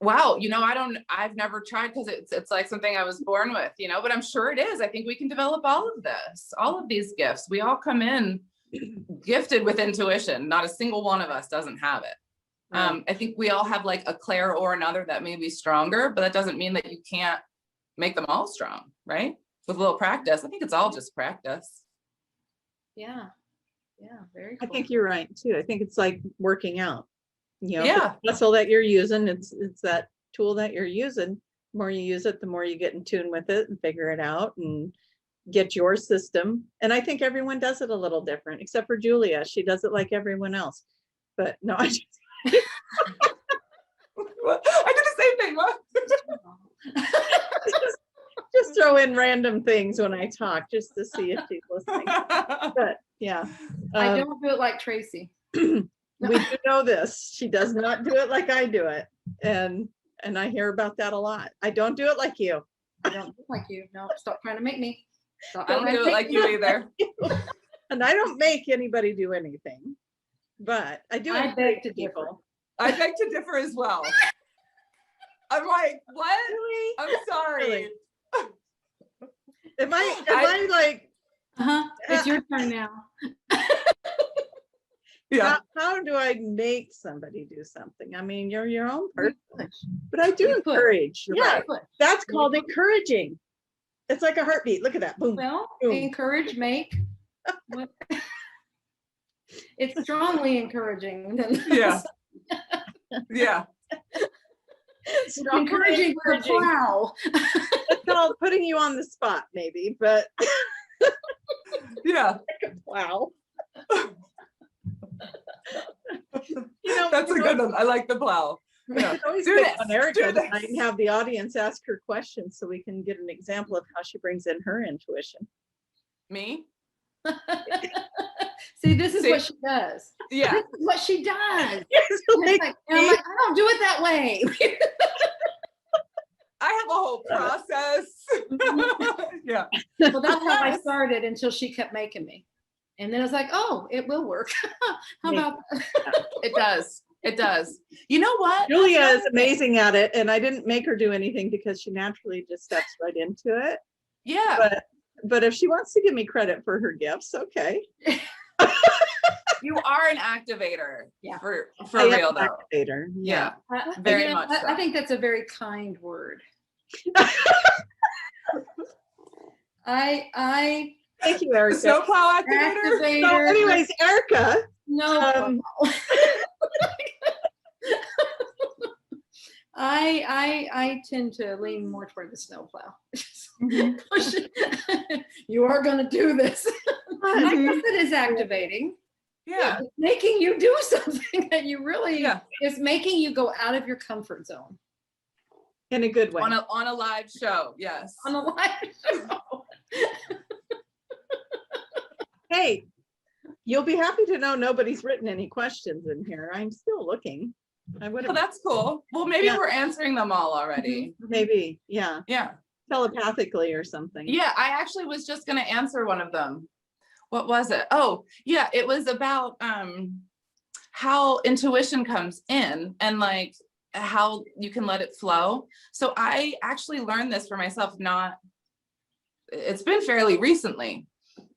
Wow, you know, I've never tried, because it's like something I was born with, you know, but I'm sure it is. I think we can develop all of this, all of these gifts. We all come in gifted with intuition. Not a single one of us doesn't have it. I think we all have like a clair or another that may be stronger, but that doesn't mean that you can't make them all strong, right? With a little practice. I think it's all just practice. Yeah. Yeah, very cool. I think you're right too. I think it's like working out. You know, Yeah. the muscle that you're using, it's that tool that you're using. The more you use it, the more you get in tune with it and figure it out and get your system. And I think everyone does it a little different, except for Julia. She does it like everyone else. But no, I just I did the same thing. What? just throw in random things when I talk just to see if she's listening. But yeah. I don't do it like Tracie. We do know this. She does not do it like I do it. And I hear about that a lot. I don't do it like you. I don't do it like you. No, stop trying to make me. I don't do it like you either. And I don't make anybody do anything. But I do. I beg to differ. I beg to differ as well. I'm like, what? Really? I'm sorry. Really? Am I like? It's your turn now. Yeah. How do I make somebody do something? I mean, you're your own person, but I do encourage. Yeah, that's called encouraging. It's like a heartbeat. Look at that. Boom. Well, boom. encourage, make. It's strongly encouraging. Yeah. Yeah. Encouraging for a plow. It's called putting you on the spot, maybe, but yeah. like a plow. You know, that's a good one. I like the plow. Yeah. Always Do this. on Erica Do this. tonight and have the audience ask her questions so we can get an example of how she brings in her intuition. Me? See, this is what she does. Yeah. This is what she does. Like, and I'm like, I don't do it that way. I have a whole process. Yeah. Well, that's how I started until she kept making me. And then I was like, oh, it will work. How about that? It does. It does. You know what? Julia That's is another thing. amazing at it, and I didn't make her do anything because she naturally just steps right into it. Yeah. But if she wants to give me credit for her gifts, okay. You are an activator. Yeah. For I am real an though. activator. Yeah. I- Very you know, much so. I think that's a very kind word. I Thank you, Erica. Snowplow activator. So activator. anyways, Erica, No. I tend to lean more toward the snowplow. You are going to do this. I guess it is activating. Yeah. It's making you do something that you really Yeah. is making you go out of your comfort zone in a good way. On a live show. Yes. on a live show. Hey, you'll be happy to know nobody's written any questions in here. I'm still looking. I would Well, have that's cool. Well, maybe Yeah. we're answering them all already. maybe, yeah, Yeah. telepathically or something. Yeah. I actually was just going to answer one of them. What was it? Oh, yeah. It was about how intuition comes in and like how you can let it flow. So I actually learned this for myself, it's been fairly recently.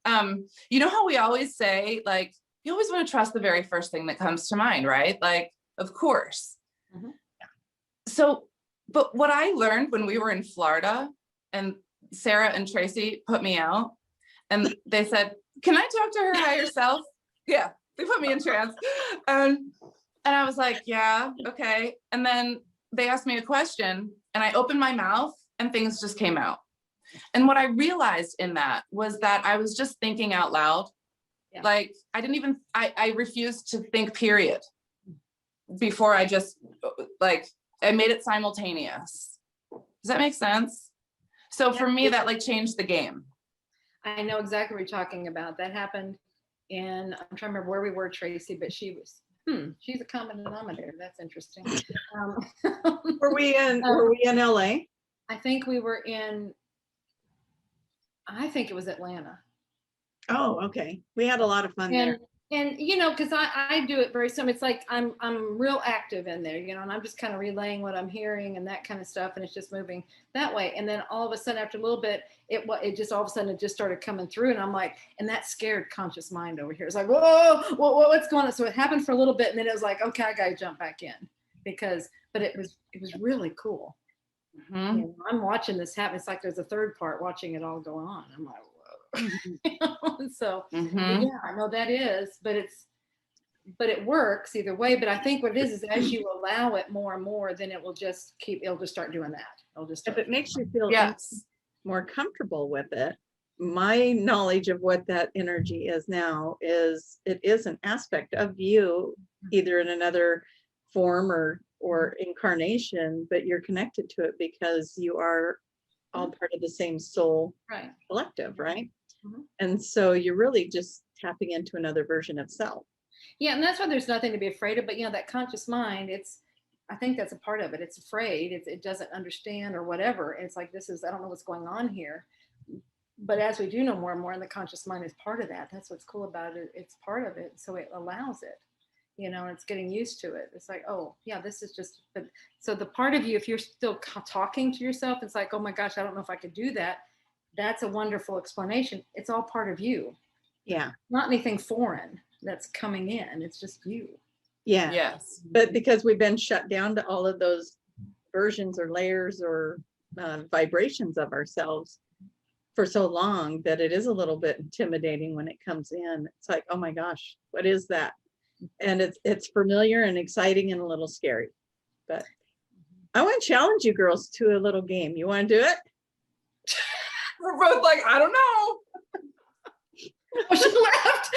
You know how we always say, like, you always want to trust the very first thing that comes to mind, right? Like, of course. Mhm. So, but what I learned when we were in Florida and Sarah and Tracie put me out and they said, can I talk to her higher self? Yeah, they put me in trance. And I was like, yeah, okay. And then they asked me a question and I opened my mouth and things just came out. And what I realized in that was that I was just thinking out loud. Yeah. Like I refused to think, period, before I just like, I made it simultaneous. Does that make sense? So for me, that like changed the game. I know exactly what you're talking about. That happened in, I'm trying to remember where we were, Tracie, but she was, she's a common denominator. That's interesting. Were we in LA? I think we were in, I think it was Atlanta. Oh, okay. We had a lot of fun there. And you know, because I do it very similar. It's like I'm real active in there, you know, and I'm just kind of relaying what I'm hearing and that kind of stuff, and it's just moving that way. And then all of a sudden, after a little bit, it just all of a sudden it just started coming through, and I'm like, and that scared conscious mind over here. It's like, whoa, what's going on? So it happened for a little bit, and then it was like, okay, I got to jump back in but it was really cool. Mm-hmm. You know, I'm watching this happen. It's like there's a third part watching it all go on. I'm like, whoa. So yeah, I know that is, but it works either way. But I think what it is as you allow it more and more, then it'll just start doing that. If it makes you feel yes, more comfortable with it, my knowledge of what that energy is now is it is an aspect of you, either in another form or incarnation, but you're connected to it because you are all part of the same soul collective, right? Mm-hmm. And so you're really just tapping into another version of self. Yeah, and that's why there's nothing to be afraid of. But you know, that conscious mind, I think that's a part of it. It's afraid. It doesn't understand or whatever. It's like, I don't know what's going on here. But as we do know more and more, and the conscious mind is part of that. That's what's cool about it. It's part of it, so it allows it. You know, and it's getting used to it. It's like, oh yeah, this is just. But so the part of you, if you're still talking to yourself, it's like, oh my gosh, I don't know if I could do that. That's a wonderful explanation. It's all part of you. Yeah. Not anything foreign that's coming in. It's just you. Yeah. Yes. But because we've been shut down to all of those versions or layers or vibrations of ourselves for so long, that it is a little bit intimidating when it comes in. It's like, oh my gosh, what is that? And it's familiar and exciting and a little scary. But I want to challenge you girls to a little game. You want to do it? We're both like, I don't know. Oh, she left.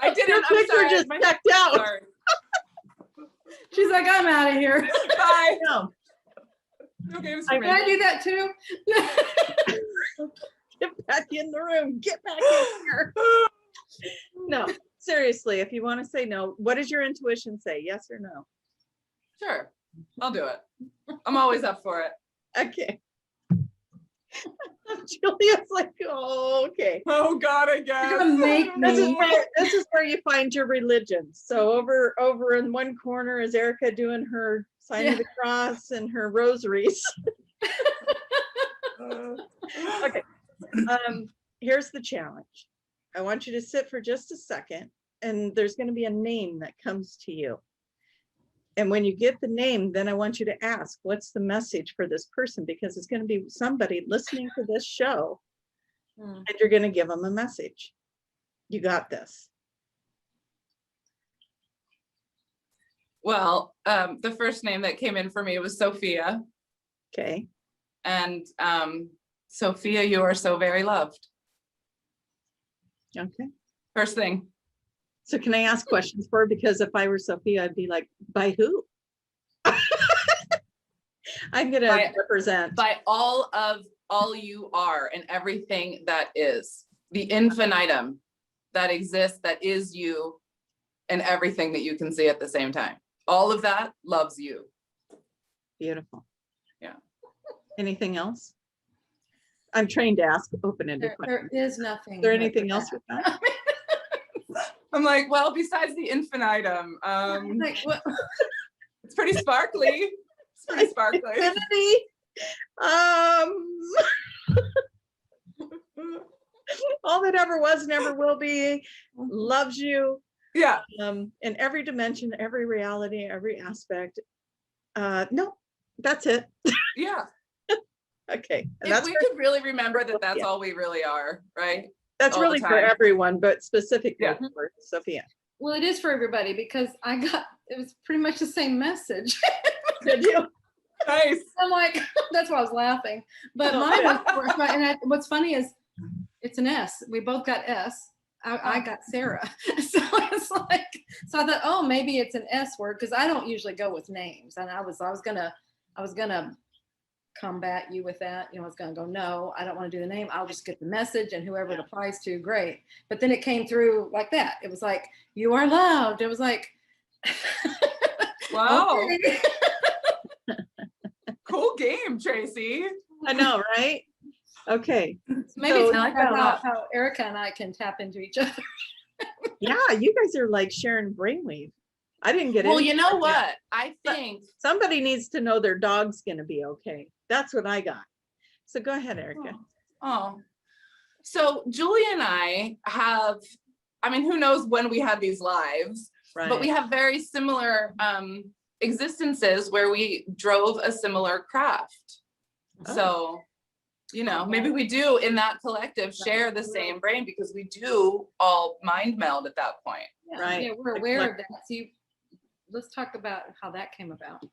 I didn't. Your picture just checked out. Sorry. She's like, I'm out of here. Bye. No. No games Can for me. I do that too? Get back in the room. Get back in here. No, seriously, if you want to say no, what does your intuition say? Yes or no? Sure, I'll do it. I'm always up for it. Okay. Julia's like, oh, okay. Oh God, I You're guess. gonna make me. This is where you find your religion. So over in one corner is Erica doing her sign of the cross and her rosaries. Okay. Here's the challenge. I want you to sit for just a second, and there's going to be a name that comes to you. And when you get the name, then I want you to ask, what's the message for this person? Because it's going to be somebody listening to this show, and you're going to give them a message. You got this. Well, the first name that came in for me was Sophia. Okay. And Sophia, you are so very loved. Okay. First thing. So can I ask questions for her? Because if I were Sophia, I'd be like, by who? I'm going to represent. By all you are and everything that is. The infinitum that exists, that is you, and everything that you can see at the same time. All of that loves you. Beautiful. Yeah. Anything else? I'm trained to ask open-ended questions. There is nothing. Is there anything else with that? I'm like, well, besides the infinitum, Like, what? it's pretty sparkly. It's pretty sparkly. Infinity. All that ever was, never will be, loves you. Yeah. In every dimension, every reality, every aspect. No, that's it. Yeah. Okay. And If that's we could really remember that that's Yeah. all we really are, right? that's all really the for time. everyone, but specifically Yeah. for Sophia. Well, it is for everybody because it was pretty much the same message. Did you? Nice. I'm like, that's why I was laughing. But mine was, and what's funny is it's an S. We both got S. I got Sarah. So it's like, so I thought, oh, maybe it's an S word because I don't usually go with names. And I was gonna combat you with that. You know, I was gonna go, no, I don't want to do the name. I'll just get the message and whoever it applies to, great. But then it came through like that. It was like, you are loved. It was like, Wow. okay. Cool game, Tracie. I know, right? Okay. Maybe So- it's I like not that a about lot. how Erica and I can tap into each other. Yeah, you guys are like sharing brainwave. I didn't get it. Well, you know what? I think Somebody needs to know their dog's going to be okay. That's what I got. So go ahead, Erica. Oh, so Julie and I have, I mean, who knows when we had these lives, Right. but we have very similar existences where we drove a similar craft. So, you know, maybe we do in that collective share the same brain because we do all mind meld at that point. Yeah, Right. yeah, we're aware of that. So let's talk about how that came about.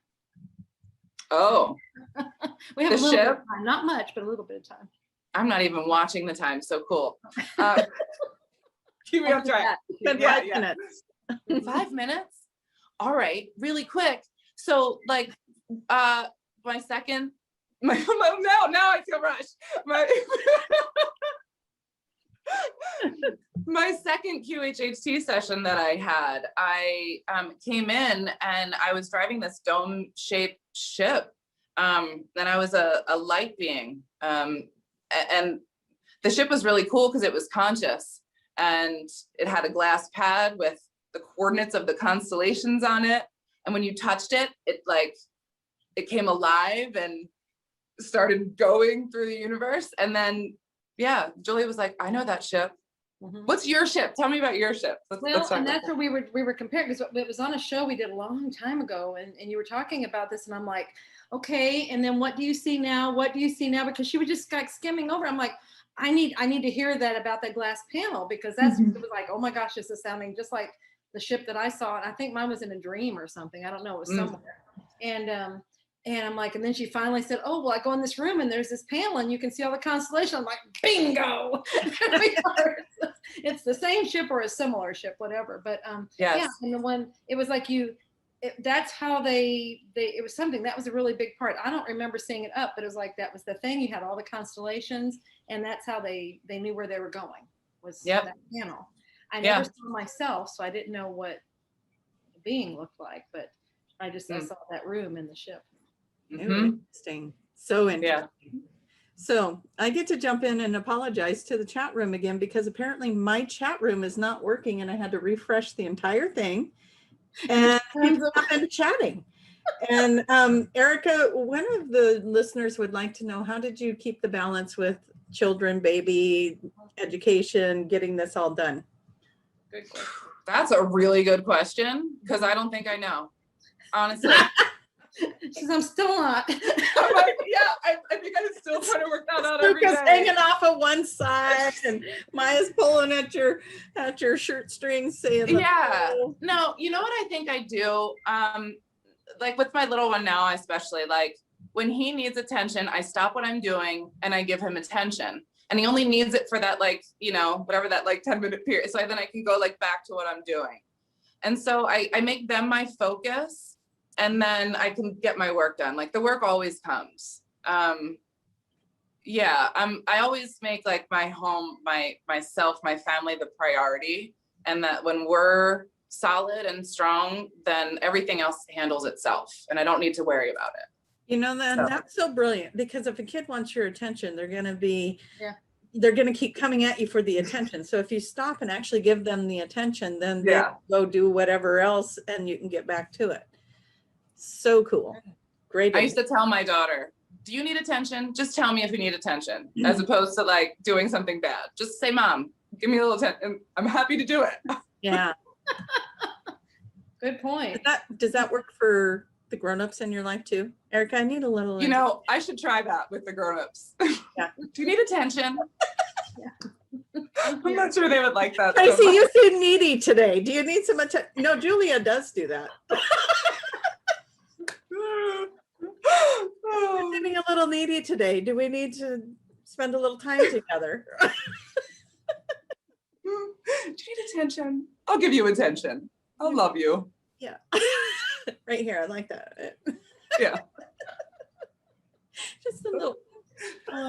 Oh, We have The a little bit ship? of time, not much, but a little bit of time. I'm not even watching the time. So cool. Keep me I'll on do track. that. Been Yeah, 5 yeah. minutes. 5 minutes? All right, really quick. So like my second, now I feel rushed. My second QHHT session that I had, I came in and I was driving this dome-shaped ship. And I was a light being. And the ship was really cool because it was conscious and it had a glass pad with the coordinates of the constellations on it. And when you touched it, it came alive and started going through the universe. And then, yeah, Julie was like, I know that ship. Mhm. What's your ship? Tell me about your ship. Well, let's talk and about that's where we were comparing because it was on a show we did a long time ago, and you were talking about this, and I'm like, okay, and then what do you see now? What do you see now? Because she was just like skimming over. I'm like, I need to hear that about that glass panel because that's it was like, oh my gosh, this is sounding just like the ship that I saw, and I think mine was in a dream or something. I don't know, it was somewhere, and I'm like, and then she finally said, oh, well, I go in this room and there's this panel and you can see all the constellations. I'm like, bingo. It's the same ship or a similar ship, whatever. But Yes. yeah, and the one, it was like that's how it was something that was a really big part. I don't remember seeing it up, but it was like, that was the thing. You had all the constellations and that's how they knew where they were going was that panel. I never saw myself, so I didn't know what the being looked like, but I saw that room in the ship. Interesting. So interesting. So I get to jump in and apologize to the chat room again, because apparently my chat room is not working and I had to refresh the entire thing. And people have been chatting. And Erica, one of the listeners would like to know, how did you keep the balance with children, baby, education, getting this all done? Good question. That's a really good question, because I don't think I know, honestly. She says, I'm still not. I'm like, yeah, I think I'm still trying to work that out every Luca's day. hanging off of one side and Maya's pulling at your shirt strings saying, yeah, no, you know what I think I do? Like with my little one now, especially, like when he needs attention, I stop what I'm doing and I give him attention. And he only needs it for that, like, you know, whatever that like 10-minute period. So then I can go like back to what I'm doing. And so I make them my focus, and then I can get my work done. Like the work always comes. Yeah, I always make like my home, myself, my family the priority. And that when we're solid and strong, then everything else handles itself. And I don't need to worry about it. you know, that's so brilliant, because if a kid wants your attention, they're going to keep coming at you for the attention. So if you stop and actually give them the attention, then they go do whatever else and you can get back to it. So cool. Great. I used to tell my daughter, do you need attention? Just tell me if you need attention, as opposed to like doing something bad. Just say, Mom, give me a little attention. I'm happy to do it. Yeah. Good point. Does that work for the grown-ups in your life too? Erica, I need a little. You know, I should try that with the grown-ups. Yeah. Do you need attention? Yeah. I'm not sure they would like that. I see you seem needy today. Do you need some attention? No, Julia does do that. You're feeling a little needy today. Do we need to spend a little time together? Do you need attention? I'll give you attention. I'll love you. Yeah. Right here. I like that. Yeah. Just a little.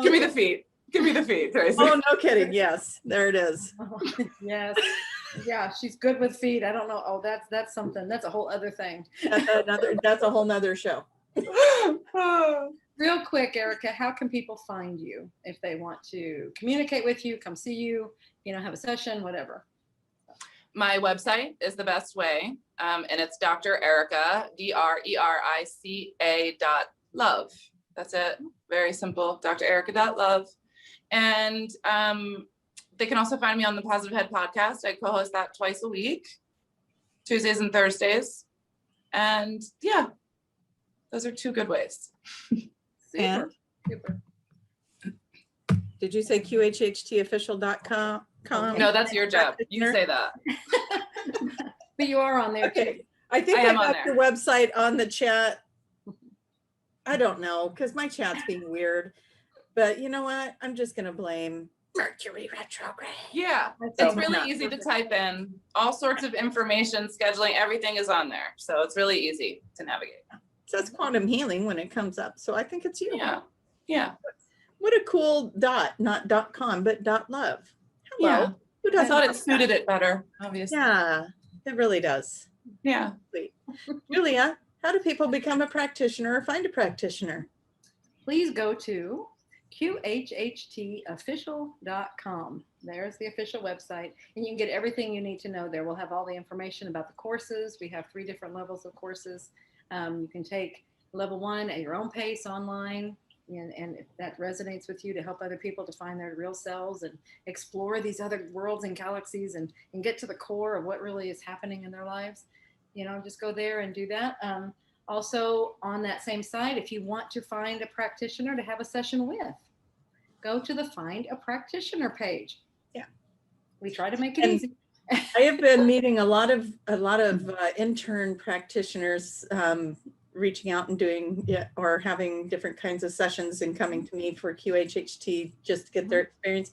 Give me the feet. Give me the feet, Tracie. Oh, no kidding. Yes, there it is. Yes. Yeah, she's good with feet. I don't know. Oh, that's something. That's a whole other thing. That's a whole nother show. Real quick, Erica, how can people find you if they want to communicate with you, come see you, have a session, whatever? My website is the best way, and it's Dr. Erica, DRERICA.love. That's it. Very simple, drerica.love. And they can also find me on the Positive Head podcast. I co-host that twice a week, Tuesdays and Thursdays. And yeah, those are two good ways. And Super. Did you say QHHTofficial.com? No, that's your job. You say that. But you are on there too. Okay. I think I got your website on the chat. I don't know, because my chat's being weird. But you know what? I'm just going to blame Mercury retrograde. Yeah, it's really easy to type in. All sorts of information, scheduling, everything is on there. So it's really easy to navigate. It says quantum healing when it comes up. So I think it's you. Yeah. Yeah. What a cool dot, not .com, but .love. Hello. Yeah. Who does I thought it suited it better, obviously. Yeah, it really does. Yeah. Sweet. Julia, how do people become a practitioner or find a practitioner? Please go to QHHTofficial.com. There's the official website, and you can get everything you need to know there. We'll have all the information about the courses. We have 3 different levels of courses. You can take level 1 at your own pace online, and if that resonates with you, to help other people to find their real selves and explore these other worlds and galaxies and get to the core of what really is happening in their lives. Just go there and do that. Also, on that same site, if you want to find a practitioner to have a session with, go to the Find a Practitioner page. Yeah, we try to make it easy. I have been meeting a lot of intern practitioners, reaching out and doing or having different kinds of sessions and coming to me for QHHT just to get their experience.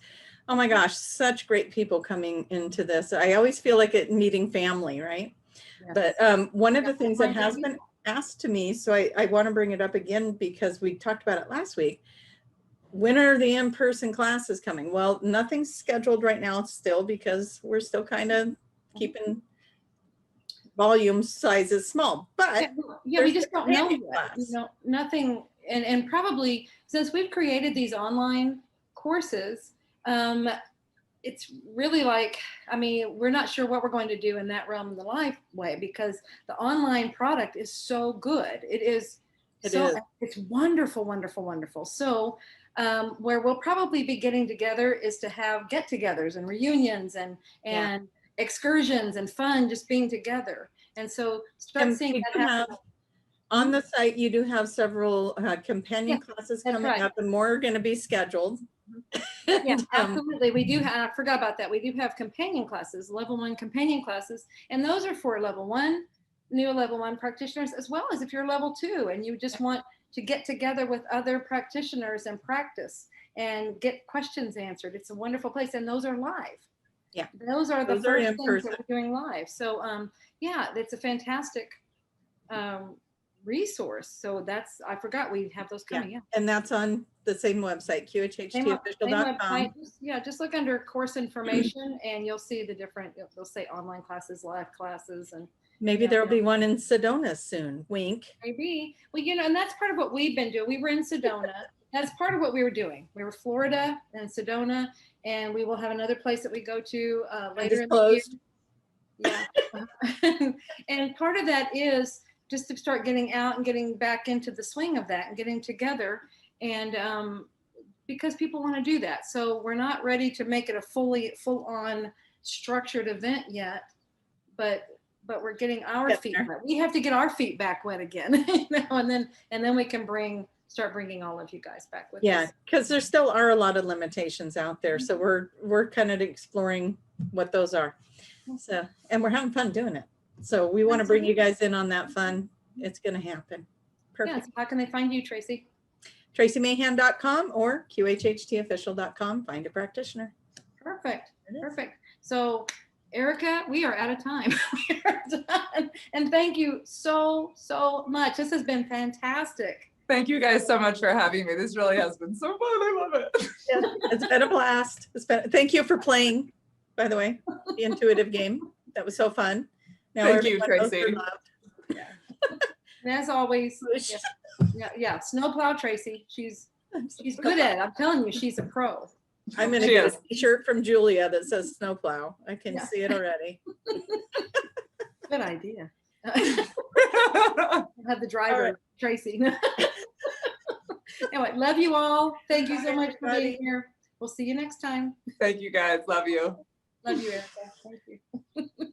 Oh my gosh, such great people coming into this. I always feel like it meeting family, right? Yes. But one of the things that has been asked to me, so I want to bring it up again because we talked about it last week. When are the in-person classes coming? Well, nothing's scheduled right now still because we're still kind of keeping volume sizes small, but yeah, we just don't know yet. Nothing and probably since we've created these online courses, it's really like, I mean, we're not sure what we're going to do in that realm of the life way, because the online product is so good. It's wonderful, wonderful, wonderful. So where we'll probably be getting together is to have get-togethers and reunions and excursions and fun, just being together. And so start seeing that happen. On the site, you do have several companion classes coming up, and more are going to be scheduled. Yeah, absolutely. We do have, I forgot about that. We do have companion classes, level 1 companion classes, and those are for level 1, new level 1 practitioners, as well as if you're level 2 and you just want to get together with other practitioners and practice and get questions answered. It's a wonderful place, and those are live. Yeah, those are the first things that we're doing live. So yeah, it's a fantastic resource. So that's, I forgot we have those coming. Yeah, and that's on the same website, qhhtofficial.com. Just look under course information and you'll see the different, they'll say online classes, live classes, and maybe there'll be one in Sedona soon. Wink. Maybe. Well, you know, and that's part of what we've been doing. We were in Sedona. That's part of what we were doing. We were Florida and Sedona, and we will have another place that we go to later in the year. Yeah. And part of that is just to start getting out and getting back into the swing of that and getting together, and because people want to do that. So we're not ready to make it a full-on structured event yet, but we're getting our feet wet. We have to get our feet back wet again, you know, and then we can start bringing all of you guys back with us. Yeah, because there still are a lot of limitations out there. So we're kind of exploring what those are. So, and we're having fun doing it. So we want to bring you guys in on that fun. It's going to happen. Perfect. Yeah, so how can they find you, Tracie? TracieMahan.com or QHHTofficial.com. Find a practitioner. Perfect. Perfect. So Erica, we are out of time. We are done. And thank you so much. This has been fantastic. Thank you guys so much for having me. This really has been so fun. I love it. Yeah, it's been a blast. Thank you for playing, by the way, the intuitive game. That was so fun. Now thank you, Tracie. Yeah. And as always, yeah, snowplow Tracie. She's good at it. I'm telling you, she's a pro. I'm going to get a t-shirt from Julia that says snowplow. I can see it already. Good idea. I'll have the driver, Tracie. Anyway, love you all. Thank you so much for being here. We'll see you next time. Thank you guys. Love you. Love you, Erica. Thank you.